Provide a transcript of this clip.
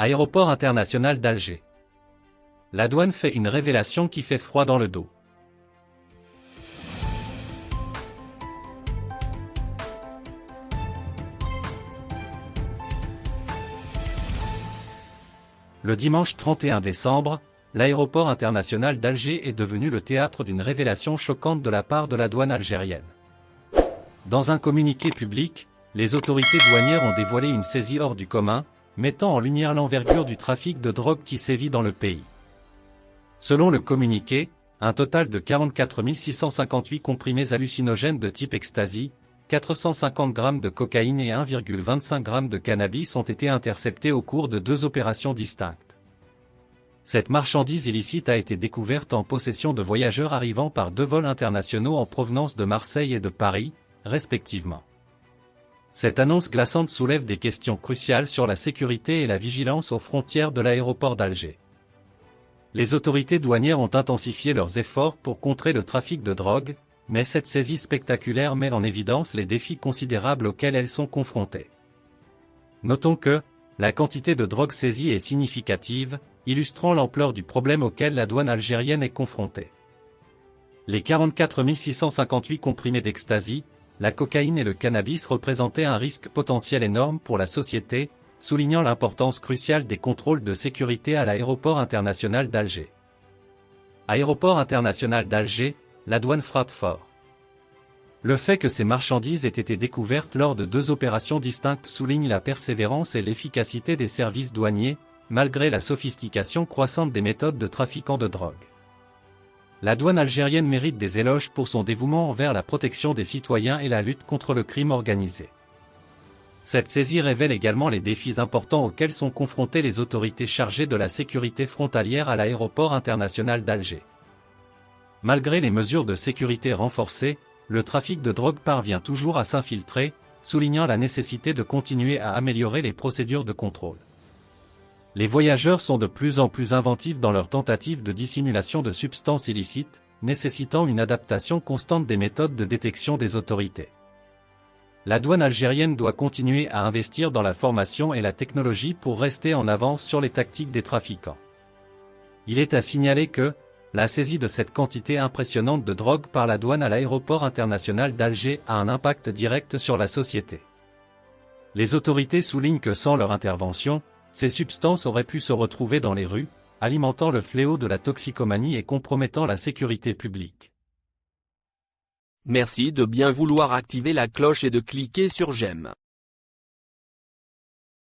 Aéroport international d'Alger. La douane fait une révélation qui fait froid dans le dos. Le dimanche 31 décembre, l'aéroport international d'Alger est devenu le théâtre d'une révélation choquante de la part de la douane algérienne. Dans un communiqué public, les autorités douanières ont dévoilé une saisie hors du commun, mettant en lumière l'envergure du trafic de drogue qui sévit dans le pays. Selon le communiqué, un total de 44 658 comprimés hallucinogènes de type ecstasy, 450 grammes de cocaïne et 1,25 g de cannabis ont été interceptés au cours de 2 opérations distinctes. Cette marchandise illicite a été découverte en possession de voyageurs arrivant par 2 vols internationaux en provenance de Marseille et de Paris, respectivement. Cette annonce glaçante soulève des questions cruciales sur la sécurité et la vigilance aux frontières de l'aéroport d'Alger. Les autorités douanières ont intensifié leurs efforts pour contrer le trafic de drogue, mais cette saisie spectaculaire met en évidence les défis considérables auxquels elles sont confrontées. Notons que, la quantité de drogue saisie est significative, illustrant l'ampleur du problème auquel la douane algérienne est confrontée. Les 44 658 comprimés d'ecstasy, la cocaïne et le cannabis représentaient un risque potentiel énorme pour la société, soulignant l'importance cruciale des contrôles de sécurité à l'aéroport international d'Alger. Aéroport international d'Alger, la douane frappe fort. Le fait que ces marchandises aient été découvertes lors de 2 opérations distinctes souligne la persévérance et l'efficacité des services douaniers, malgré la sophistication croissante des méthodes de trafiquants de drogue. La douane algérienne mérite des éloges pour son dévouement envers la protection des citoyens et la lutte contre le crime organisé. Cette saisie révèle également les défis importants auxquels sont confrontées les autorités chargées de la sécurité frontalière à l'aéroport international d'Alger. Malgré les mesures de sécurité renforcées, le trafic de drogue parvient toujours à s'infiltrer, soulignant la nécessité de continuer à améliorer les procédures de contrôle. Les voyageurs sont de plus en plus inventifs dans leurs tentatives de dissimulation de substances illicites, nécessitant une adaptation constante des méthodes de détection des autorités. La douane algérienne doit continuer à investir dans la formation et la technologie pour rester en avance sur les tactiques des trafiquants. Il est à signaler que, la saisie de cette quantité impressionnante de drogue par la douane à l'aéroport international d'Alger a un impact direct sur la société. Les autorités soulignent que sans leur intervention, ces substances auraient pu se retrouver dans les rues, alimentant le fléau de la toxicomanie et compromettant la sécurité publique. Merci de bien vouloir activer la cloche et de cliquer sur j'aime.